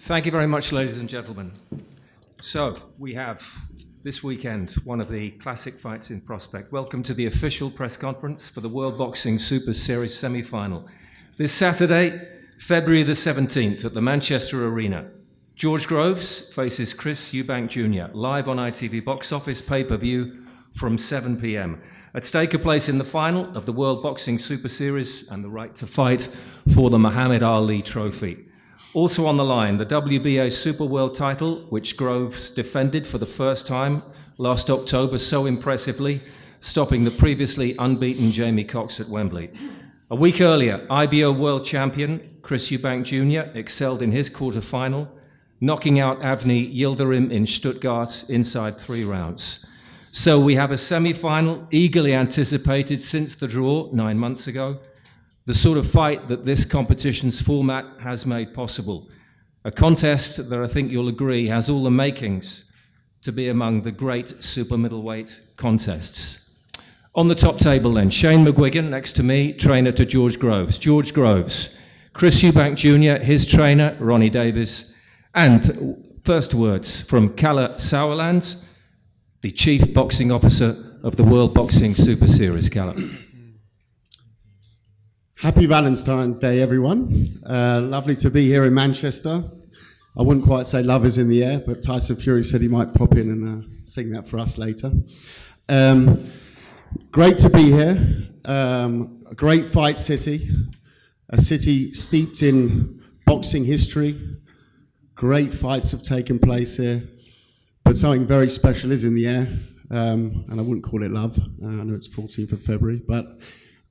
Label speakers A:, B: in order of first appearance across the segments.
A: Thank you very much, ladies and gentlemen. So, we have this weekend one of the classic fights in prospect. Welcome to the official press conference for the World Boxing Super Series semi-final. This Saturday, February the 17th at the Manchester Arena. George Groves faces Chris Eubank Jr. live on ITV Box Office pay-per-view from 7 p.m. At stake a place in the final of the World Boxing Super Series and the right to fight for the Muhammad Ali Trophy. Also on the line, the WBA Super World title, which Groves defended for the first time last October so impressively, stopping the previously unbeaten Jamie Cox at Wembley. A week earlier, IBO World Champion Chris Eubank Jr. excelled in his quarter-final, knocking out Avni Yildirim in Stuttgart inside 3 rounds. So we have a semi-final eagerly anticipated since the draw 9 months ago. The sort of fight that this competition's format has made possible. A contest that I think you'll agree has all the makings to be among the great super middleweight contests. On the top table then, Shane McGuigan next to me, trainer to George Groves. George Groves, Chris Eubank Jr., his trainer, Ronnie Davis, and first words from Kalle Sauerland, the Chief Boxing Officer of the World Boxing Super Series. Kalle.
B: Happy Valentine's Day, everyone. Lovely to be here in Manchester. I wouldn't quite say love is in the air, but Tyson Fury said he might pop in and sing that for us later. Great to be here. A great fight city. A city steeped in boxing history. Great fights have taken place here. But something very special is in the air. And I wouldn't call it love. I know it's 14th of February. But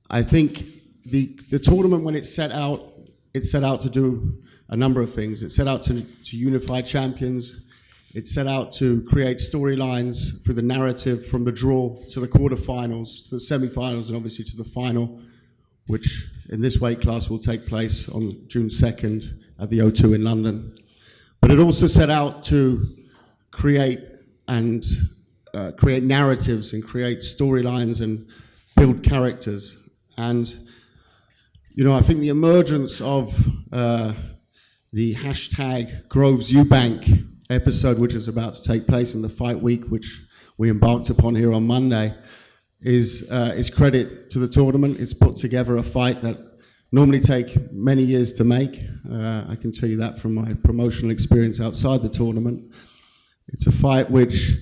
B: I think the tournament, when it set out to do a number of things. It set out to unify champions. It set out to create storylines through the narrative from the draw to the quarterfinals, to the semi-finals, and obviously to the final, which in this weight class will take place on June 2nd at the O2 in London. But it also set out to create narratives and create storylines and build characters. And you know, I think the emergence of the hashtag Groves Eubank episode, which is about to take place in the fight week, which we embarked upon here on Monday, is credit to the tournament. It's put together a fight that normally take many years to make. I can tell you that from my promotional experience outside the tournament. It's a fight which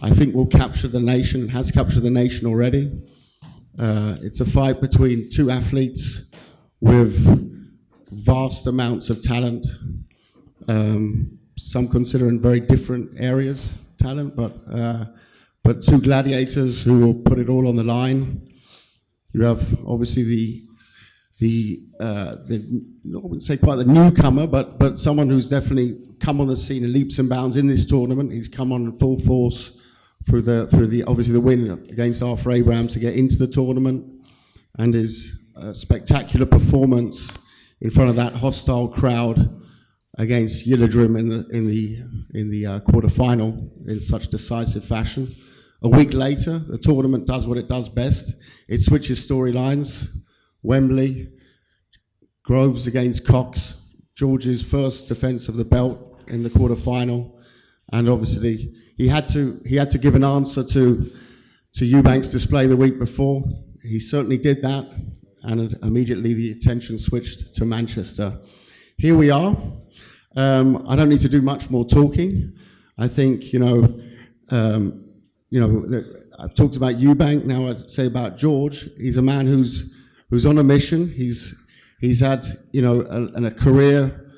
B: I think will capture the nation, has captured the nation already. It's a fight between two athletes with vast amounts of talent, some consider in very different areas talent, but two gladiators who will put it all on the line. You have obviously I wouldn't say quite the newcomer, but someone who's definitely come on the scene in leaps and bounds in this tournament. He's come on in full force through the obviously the win against Arthur Abraham to get into the tournament, and his spectacular performance in front of that hostile crowd against Yildirim in the quarterfinal in such decisive fashion. A week later, the tournament does what it does best. It switches storylines. Wembley, Groves against Cox, George's first defense of the belt in the quarterfinal, and obviously he had to give an answer to Eubank's display the week before. He certainly did that, and immediately the attention switched to Manchester. Here we are. I don't need to do much more talking. I think I've talked about Eubank. Now I'd say about George. He's a man who's on a mission. He's had a career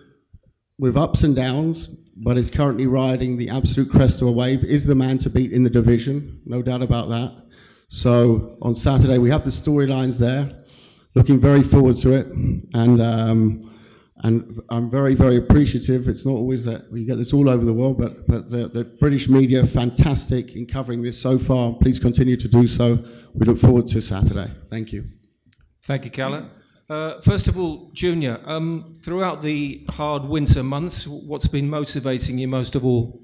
B: with ups and downs, but is currently riding the absolute crest of a wave. Is the man to beat in the division, no doubt about that. So on Saturday we have the storylines there. Looking very forward to it, and I'm very, very appreciative. It's not always that you get this all over the world, but the British media, fantastic in covering this so far. Please continue to do so. We look forward to Saturday. Thank you.
A: Thank you, Kalle. First of all, Junior, throughout the hard winter months, what's been motivating you most of all?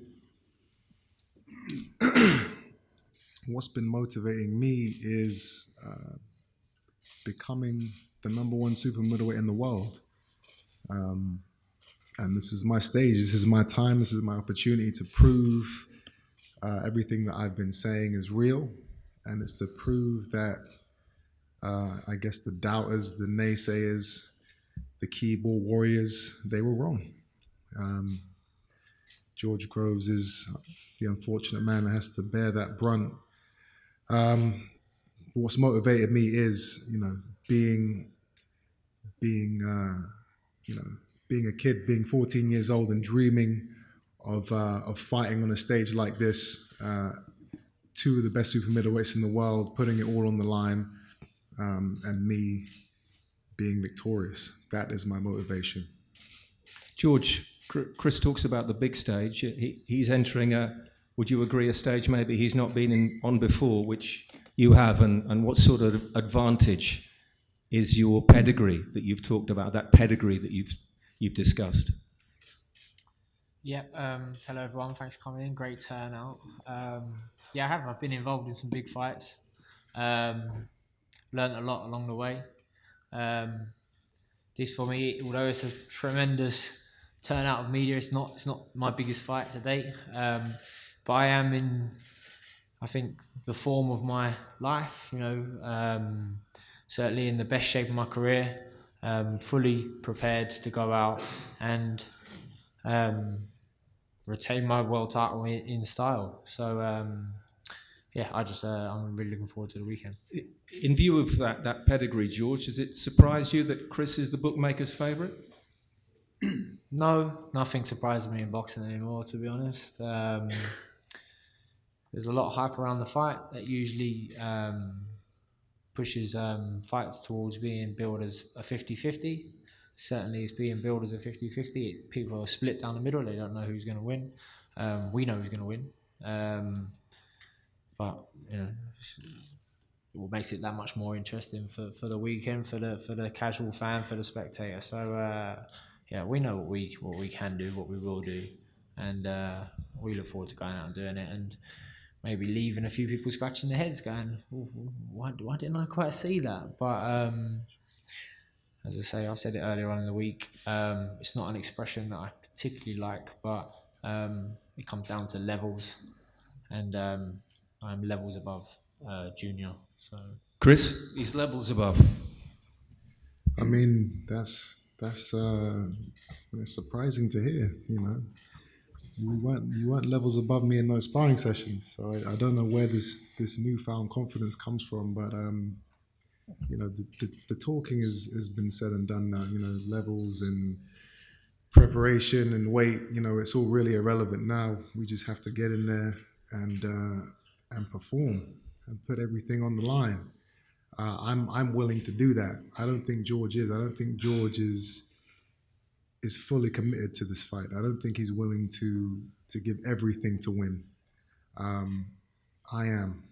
C: What's been motivating me is becoming the #1 super middleweight in the world. and this is my stage. This is my time. This is my opportunity to prove everything that I've been saying is real, and it's to prove that I guess the doubters, the naysayers, the keyboard warriors, they were wrong. George Groves is the unfortunate man that has to bear that brunt. What's motivated me is, being a kid, being 14 years old and dreaming of fighting on a stage like this, two of the best super middleweights in the world, putting it all on the line, and me being victorious. That is my motivation.
A: George, Chris talks about the big stage. He's entering would you agree, a stage maybe he's not been on before, which you have, and what sort of advantage is your pedigree that you've talked about, that pedigree that you've discussed?
D: Yeah, hello everyone, thanks for coming in, great turnout. I've been involved in some big fights, learned a lot along the way. This for me, although it's a tremendous turnout of media, it's not my biggest fight to date, but I am in, I think, the form of my life, certainly in the best shape of my career, fully prepared to go out and retain my world title in style. So I'm really looking forward to the weekend.
A: In view of that pedigree, George, does it surprise you that Chris is the bookmaker's favourite?
D: No, nothing surprises me in boxing anymore, to be honest. There's a lot of hype around the fight that usually pushes fights towards being billed as a 50-50. Certainly it's being billed as a 50-50. People are split down the middle. They don't know who's going to win. We know who's going to win. But what makes it that much more interesting for the weekend, for the casual fan, for the spectator. So we know what we can do, what we will do, and we look forward to going out and doing it, and maybe leaving a few people scratching their heads, going, why didn't I quite see that? But as I say, I've said it earlier on in the week, it's not an expression that I particularly like, but it comes down to levels, and I'm levels above junior. So
A: Chris, he's levels above.
C: I mean, that's surprising to hear. You weren't levels above me in those sparring sessions, so I don't know where this newfound confidence comes from, but the talking has been said and done now. Levels and preparation and weight, it's all really irrelevant now. We just have to get in there and perform and put everything on the line. I'm willing to do that. I don't think George is. I don't think George is fully committed to this fight. I don't think he's willing to give everything to win. I am.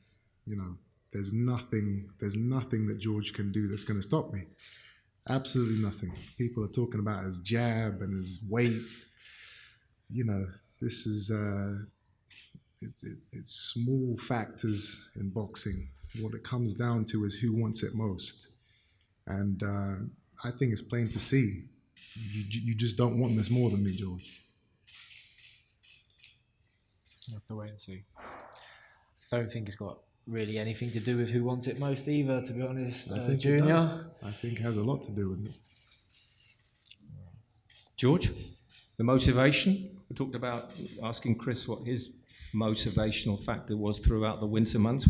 C: There's nothing that George can do that's going to stop me. Absolutely nothing. People are talking about his jab and his weight. This is it's small factors in boxing. What it comes down to is who wants it most. And I think it's plain to see. You just don't want this more than me, George.
D: You have to wait and see. Don't think it's got really anything to do with who wants it most either, to be honest.
C: I think
D: Junior.
C: it does. I think it has a lot to do with it.
A: George, the motivation. We talked about asking Chris what his motivational factor was throughout the winter months.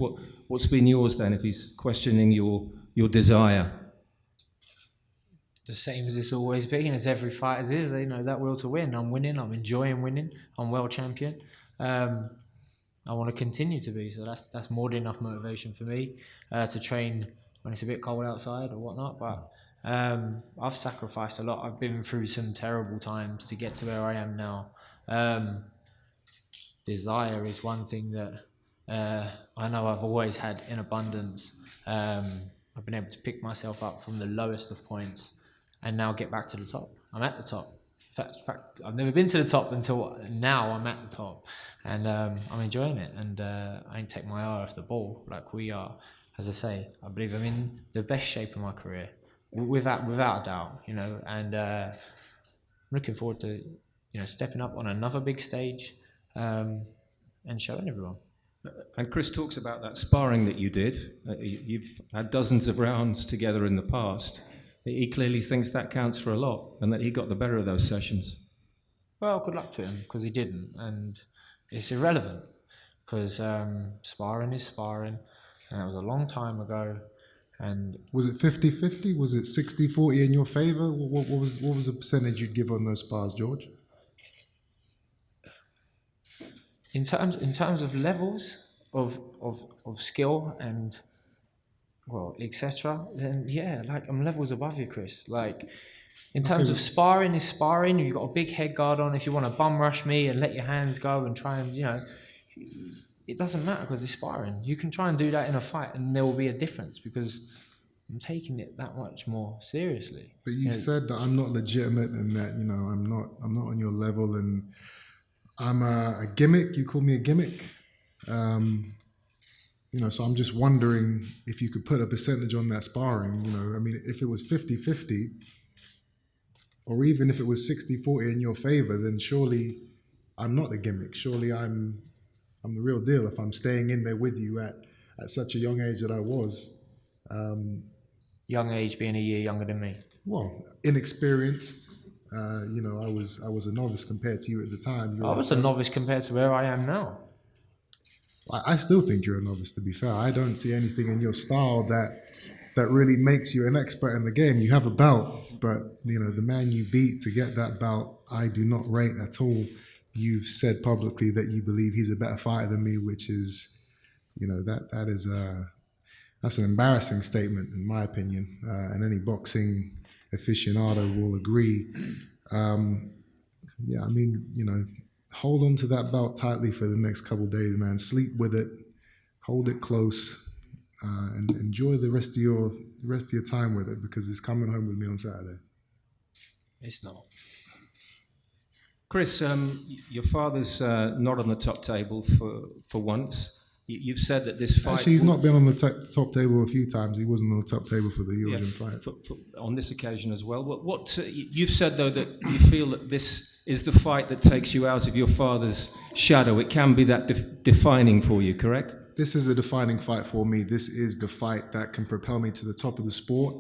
A: What's been yours then, if he's questioning your desire?
D: The same as it's always been, as every fighter's is, that will to win. I'm winning, I'm enjoying winning, I'm world champion. I want to continue to be, so that's more than enough motivation for me to train when it's a bit cold outside or whatnot. But I've sacrificed a lot. I've been through some terrible times to get to where I am now. Desire is one thing that I know I've always had in abundance. I've been able to pick myself up from the lowest of points and now get back to the top. I'm at the top. In fact, I've never been to the top until now. I'm at the top, and I'm enjoying it. And I ain't take my eye off the ball like we are. As I say, I believe I'm in the best shape of my career, without a doubt. And looking forward to stepping up on another big stage and showing everyone.
A: And Chris talks about that sparring that you did. You've had dozens of rounds together in the past. He clearly thinks that counts for a lot and that he got the better of those sessions.
D: Well, good luck to him, because he didn't, and it's irrelevant, because sparring is sparring, and that was a long time ago. And
C: Was it 50-50? Was it 60-40 in your favour? What was the percentage you'd give on those spars, George?
D: in terms of levels of skill and etc., then yeah, like I'm levels above you, Chris. Like in terms of sparring is sparring. You've got a big head guard on. If you want to bum rush me and let your hands go and try and it doesn't matter, because it's sparring. You can try and do that in a fight, and there will be a difference, because I'm taking it that much more seriously.
C: But you said that I'm not legitimate and that I'm not on your level, and I'm a gimmick. You call me a gimmick. So I'm just wondering if you could put a percentage on that sparring. I mean, if it was 50-50, or even if it was 60-40 in your favor, then surely I'm not a gimmick. Surely I'm the real deal if I'm staying in there with you at such a young age that I was.
D: Young age being a year younger than me.
C: Well, inexperienced. I was a novice compared to you at the time.
D: I was a novice compared to where I am now.
C: I still think you're a novice, to be fair. I don't see anything in your style that really makes you an expert in the game. You have a belt, but the man you beat to get that belt, I do not rate at all. You've said publicly that you believe he's a better fighter than me, which is, that's an embarrassing statement in my opinion, and any boxing aficionado will agree. Hold on to that belt tightly for the next couple of days, man. Sleep with it, hold it close, and enjoy the rest of your time with it, because it's coming home with me on Saturday.
D: It's not.
A: Chris, your father's not on the top table for once. You've said that this fight...
C: Actually, he's not been on the top table a few times. He wasn't on the top table for the Eubank fight.
A: On this occasion as well. What you've said, though, that you feel that this is the fight that takes you out of your father's shadow. It can be that defining for you, correct?
C: This is a defining fight for me. This is the fight that can propel me to the top of the sport.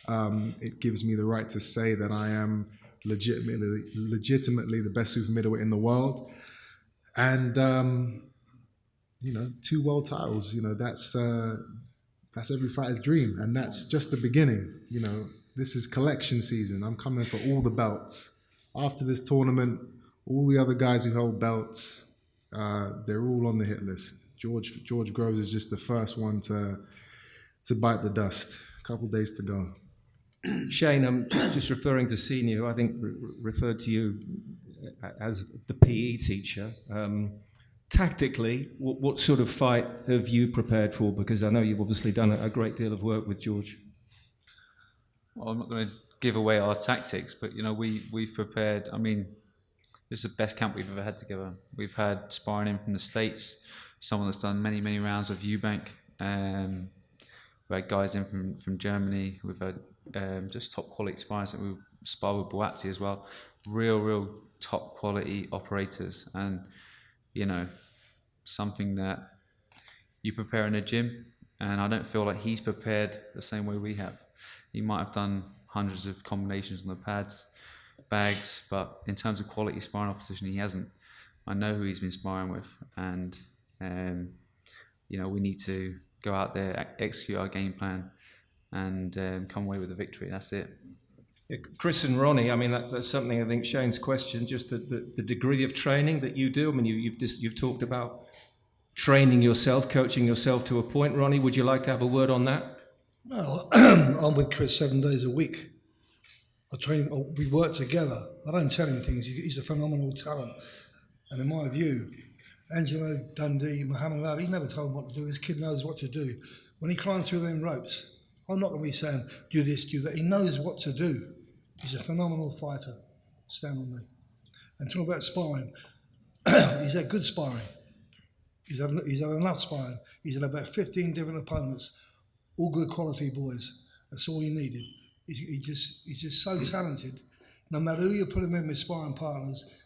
C: It gives me the right to say that I am legitimately the best super middleweight in the world. And... 2 world titles, that's every fighter's dream, and that's just the beginning. This is collection season. I'm coming for all the belts. After this tournament, all the other guys who hold belts, they're all on the hit list. George Groves is just the first one to bite the dust. A couple days to go.
A: Shane, I'm just referring to Senior, who I think referred to you as the PE teacher. Tactically, what sort of fight have you prepared for? Because I know you've obviously done a great deal of work with George.
E: Well, I'm not going to give away our tactics, but we've prepared. I mean, this is the best camp we've ever had together. We've had sparring in from the States, someone that's done many rounds with Eubank. We've had guys in from Germany. We've had just top quality sparring. So we spar with Boazzi as well. Real top quality operators, and something that you prepare in a gym, and I don't feel like he's prepared the same way we have. He might have done hundreds of combinations on the pads, bags, but in terms of quality sparring opposition, he hasn't. I know who he's been sparring with, and we need to go out there, execute our game plan, and come away with a victory. That's it.
A: Yeah, Chris and Ronnie, I mean, that's something I think Shane's question, just the degree of training that you do. I mean, you've talked about training yourself, coaching yourself to a point. Ronnie, would you like to have a word on that?
F: No, I'm with Chris 7 days a week. We work together. I don't tell him things. He's a phenomenal talent. And in my view, Angelo Dundee, Muhammad Ali, he never told him what to do. This kid knows what to do. When he climbs through them ropes, I'm not going to be saying, do this, do that. He knows what to do. He's a phenomenal fighter. Stand on me. And talking about sparring, he's had good sparring. He's had enough sparring. He's had about 15 different opponents, all good quality boys. That's all he needed. He's just so talented. no matter who you put him in with sparring partners,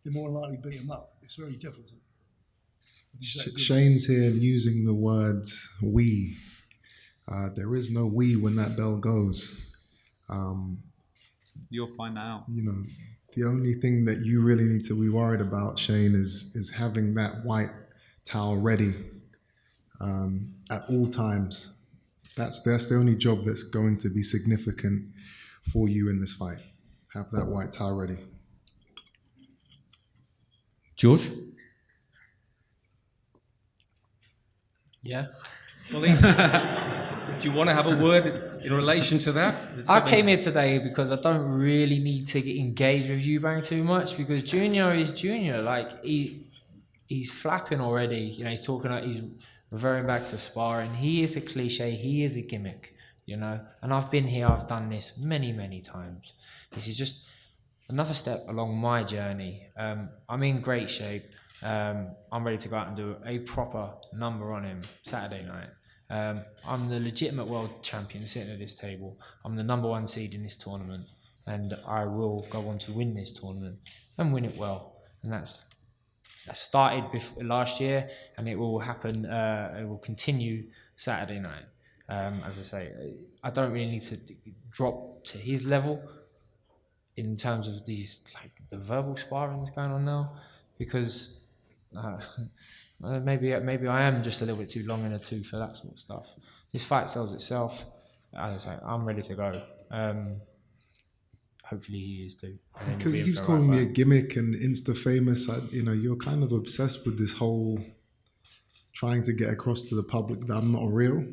F: they're more likely beat him up. It's very difficult.
C: Shane's here using the words "we." There is no "we" when that bell goes.
E: You'll find that out.
C: You know, the only thing that you really need to be worried about, Shane, is having that white towel ready at all times. That's the only job that's going to be significant for you in this fight. Have that white towel ready.
A: George?
D: Yeah.
A: Well, do you want to have a word in relation to that?
D: I came here today because I don't really need to get engaged with Eubank too much, because Junior is Junior. Like, he's flapping already. You know, he's talking, he's reverting back to sparring. He is a cliche. He is a gimmick, you know. And I've been here. I've done this many, many times. This is just another step along my journey. I'm in great shape. I'm ready to go out and do a proper number on him Saturday night. I'm the legitimate world champion sitting at this table. I'm the number 1 seed in this tournament, and I will go on to win this tournament and win it well. And that started last year, and it will happen. It will continue Saturday night. As I say, I don't really need to drop to his level in terms of these, like, the verbal sparring that's going on now, because maybe I am just a little bit too long in the tooth for that sort of stuff. This fight sells itself. As I say, I'm ready to go. Hopefully he is too.
C: He keeps calling me a gimmick and Insta famous. You know, you're kind of obsessed with this whole trying to get across to the public that I'm not real.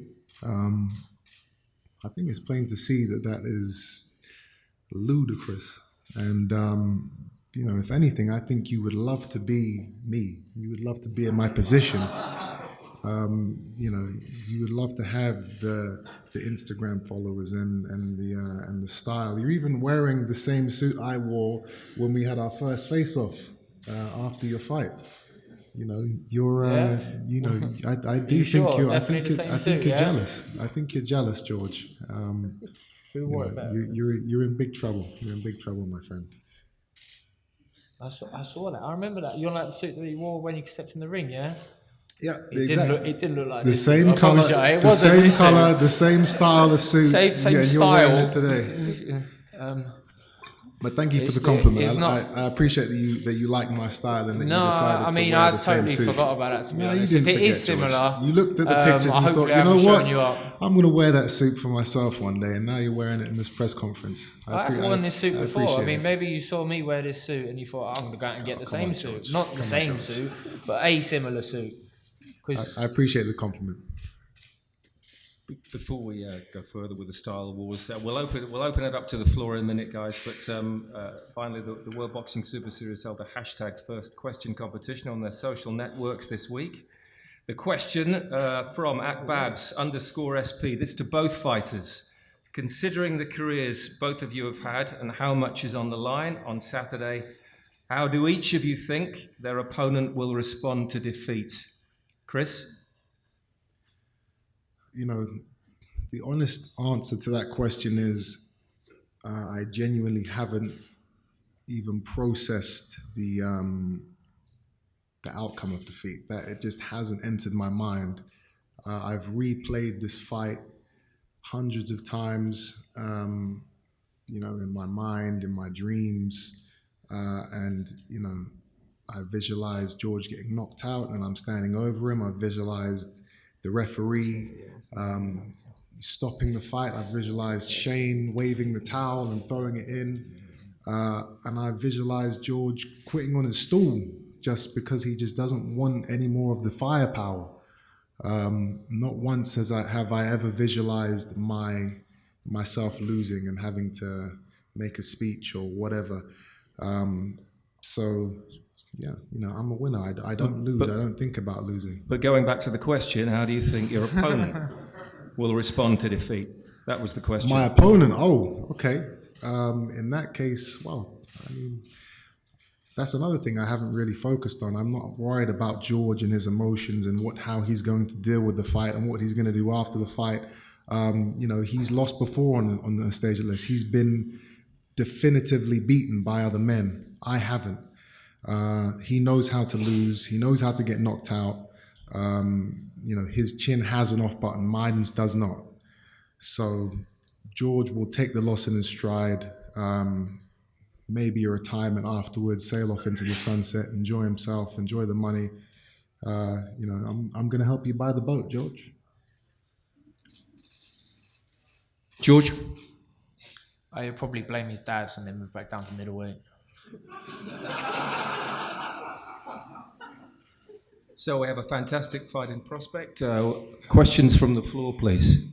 C: I think it's plain to see that is ludicrous. And you know, if anything, I think you would love to be me. You would love to be in my position. You know, you would love to have the Instagram followers and the style. You're even wearing the same suit I wore when we had our first face-off after your fight. You know, you're. You know, I do think
D: sure?
C: you're. I
D: Definitely
C: think you're
D: yeah?
C: jealous. I think you're jealous, George. You're in big trouble. You're in big trouble, my friend.
D: I saw that. I remember that. You're like the suit that you wore when you stepped in the ring, yeah?
C: Yeah,
D: It didn't look like
C: the
D: this.
C: same color, the same style of suit.
D: Same
C: and
D: style.
C: you're wearing it today. But thank you for the compliment. I appreciate that you like my style and that you decided to wear the same suit.
D: I forgot about that, to be honest.
C: You
D: If
C: didn't
D: it is
C: forget, George.
D: similar,
C: You looked at the pictures and you thought, you know what? I'm going to wear that suit for myself one day, and now you're wearing it in this press conference.
D: I've worn this suit before. I mean,
C: it.
D: maybe you saw me wear this suit and you thought, I'm going to go out and get the same suit. Not the same suit, but a similar suit.
C: I appreciate the compliment.
A: Before we go further with the style wars, we'll open it up to the floor in a minute, guys. But finally, the World Boxing Super Series held a hashtag First Question competition on their social networks this week. The question from @Babs_SP. This to both fighters. Considering the careers both of you have had and how much is on the line on Saturday, how do each of you think their opponent will respond to defeat? Chris?
C: You know, the honest answer to that question is I genuinely haven't even processed the outcome of defeat. That it just hasn't entered my mind. I've replayed this fight hundreds of times, you know, in my mind, in my dreams, and you know, I visualized George getting knocked out, and I'm standing over him. I visualized the referee stopping the fight. I visualized Shane waving the towel and throwing it in. And I visualized George quitting on his stool just because he just doesn't want any more of the firepower. Not once have I ever visualized myself losing and having to make a speech or whatever. So, yeah, you know, I'm a winner. I don't lose. I don't think about losing.
A: But going back to the question, how do you think your opponent will respond to defeat? That was the question.
C: My opponent? Oh, okay. In that case, well, I mean, that's another thing I haven't really focused on. I'm not worried about George and his emotions and how he's going to deal with the fight and what he's going to do after the fight. You know, he's lost before on the stage at least. He's been definitively beaten by other men. I haven't. He knows how to lose. He knows how to get knocked out. His chin has an off button. Mine does not. So George will take the loss in his stride. Maybe a retirement afterwards, sail off into the sunset, enjoy himself, enjoy the money. I'm going to help you buy the boat, George.
A: George?
D: I'd probably blame his dad and then move back down to middleweight.
A: So we have a fantastic fight in prospect. Questions from the floor, please.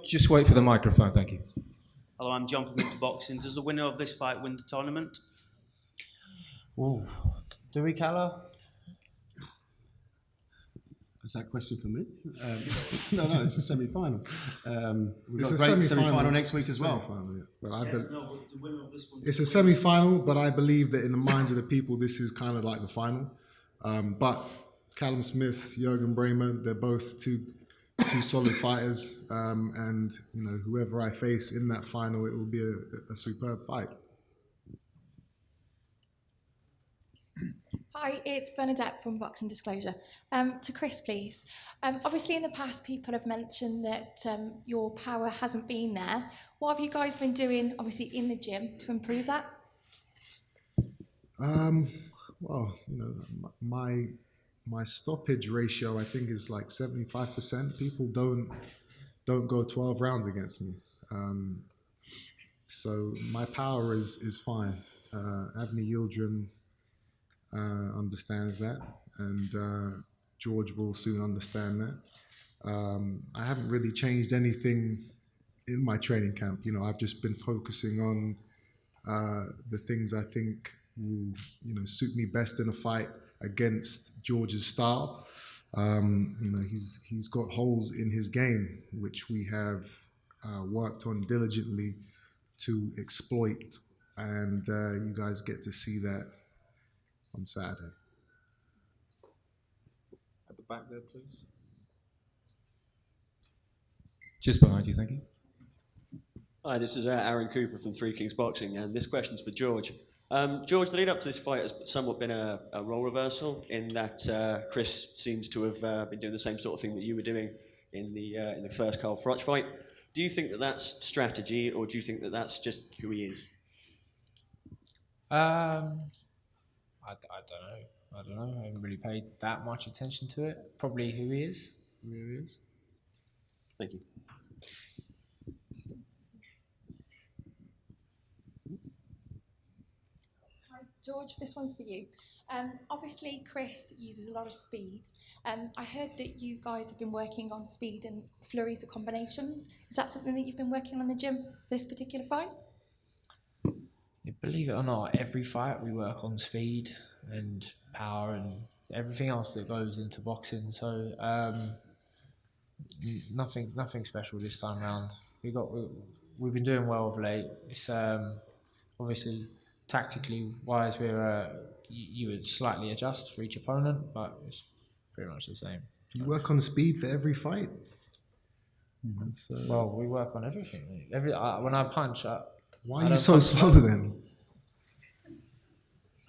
A: Just wait for the microphone, thank you.
G: Hello, I'm John from Into Boxing. Does the winner of this fight win the tournament?
D: Ooh, do we, Calla?
B: Is that a question for me? No, it's a semi-final. We've
C: It's
B: got
C: a
B: a great
C: semi-final.
B: semi-final next week as well.
C: Semi-final, yeah. But
G: But the winner of this one.
C: it's a semi-final, but I believe that in the minds of the people, this is kind of like the final. But Callum Smith, Jürgen Bremer, they're both two solid fighters, and whoever I face in that final, it will be a superb fight.
H: Hi, it's Bernadette from Boxing Disclosure. To Chris, please. Obviously, in the past, people have mentioned that your power hasn't been there. What have you guys been doing, obviously, in the gym to improve that?
C: My stoppage ratio, I think, is like 75%. People don't go 12 rounds against me. So my power is fine. Avni Yildirim understands that, and George will soon understand that. I haven't really changed anything in my training camp. I've just been focusing on the things I think will, suit me best in a fight against George's style. He's got holes in his game, which we have worked on diligently to exploit, and you guys get to see that on Saturday.
A: At the back there, please. Just behind you, thank you.
I: Hi, this is Aaron Cooper from Three Kings Boxing, and this question's for George. George, the lead up to this fight has somewhat been a role reversal in that Chris seems to have been doing the same sort of thing that you were doing in the first Carl Froch fight. Do you think that that's strategy, or do you think that that's just who he is?
D: I don't know. I haven't really paid that much attention to it. Probably who he is.
I: Thank you.
H: Hi, George, this one's for you. Obviously, Chris uses a lot of speed. I heard that you guys have been working on speed and flurries of combinations. Is that something that you've been working on in the gym for this particular fight?
D: Yeah, believe it or not, every fight we work on speed and power and everything else that goes into boxing. So nothing special this time round. We've been doing well of late. It's obviously tactically wise, you would slightly adjust for each opponent, but it's pretty much the same.
C: You work on speed for every fight?
D: Well, we work on everything. When I punch,
C: why are you so slow then?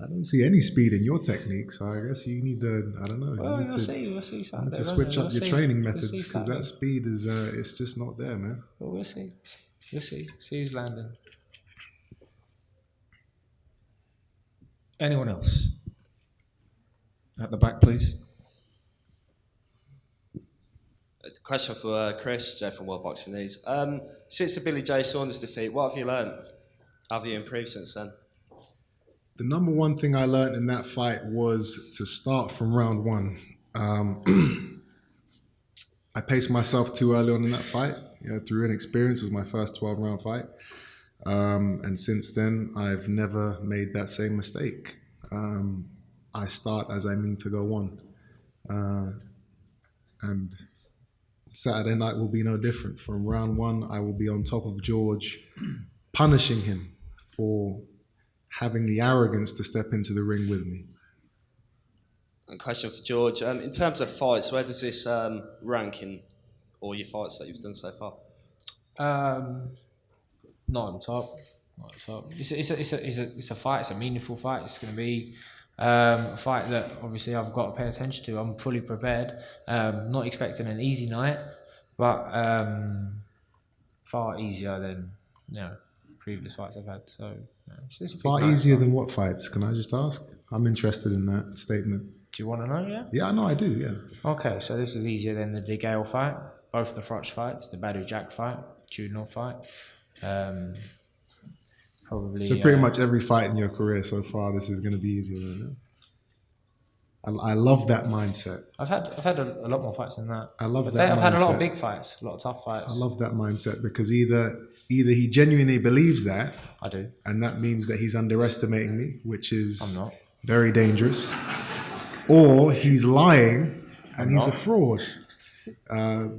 C: I don't see any speed in your technique, so I guess you need to, I don't know.
D: Well,
C: you need
D: we'll see Saturday,
C: need to switch up your training methods,
D: see
C: because that speed is, it's just not there, man.
D: Well, we'll see. See who's landing.
A: Anyone else? At the back, please.
J: A question for Chris, Joe from World Boxing News. Since the Billy Joe Saunders defeat, what have you learned? How have you improved since then?
C: The number one thing I learned in that fight was to start from round one. I paced myself too early on in that fight. Through inexperience, it was my first 12-round fight. And since then, I've never made that same mistake. I start as I mean to go on. And Saturday night will be no different. From round one, I will be on top of George, punishing him for having the arrogance to step into the ring with me.
J: A question for George. In terms of fights, where does this rank in all your fights that you've done so far?
D: Not on the top. Not on the top. It's a fight. It's a meaningful fight. It's going to be a fight that obviously I've got to pay attention to. I'm fully prepared. Not expecting an easy night, but far easier than previous fights I've had. So it's a big
C: Far
D: night.
C: easier than what fights? Can I just ask? I'm interested in that statement.
D: Do you want to know? Yeah.
C: Yeah, I know I do. Yeah.
D: Okay, so this is easier than the De Gale fight, both the Froch fights, the Badu Jack fight, Judenor fight. Probably.
C: So pretty much every fight in your career so far, this is going to be easier than it. I love that mindset.
D: I've had a lot more fights than that.
C: I love
D: But
C: that
D: I've had a lot of
C: mindset.
D: big fights, a lot of tough fights.
C: I love that mindset because either he genuinely believes that,
D: I do.
C: and that means that he's underestimating me, which is
D: I'm not.
C: very dangerous, or he's lying and he's
D: not.
C: a fraud.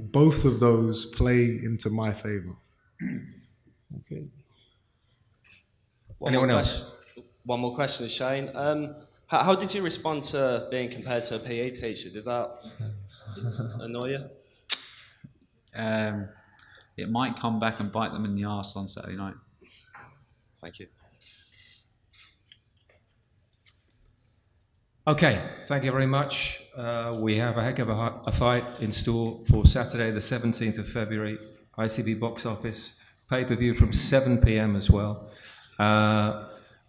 C: Both of those play into my favor.
D: Okay.
A: Anyone else?
J: One more question, Shane. How did you respond to being compared to a PE teacher? Did that annoy you?
E: It might come back and bite them in the arse on Saturday night.
J: Thank you.
A: Okay, thank you very much. We have a heck of a fight in store for Saturday, the 17th of February, ICB box office, pay-per-view from 7 p.m. as well.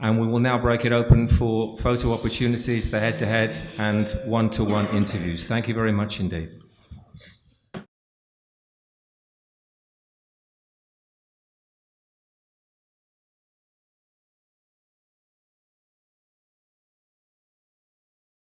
A: And we will now break it open for photo opportunities, the head-to-head and one-to-one interviews. Thank you very much indeed.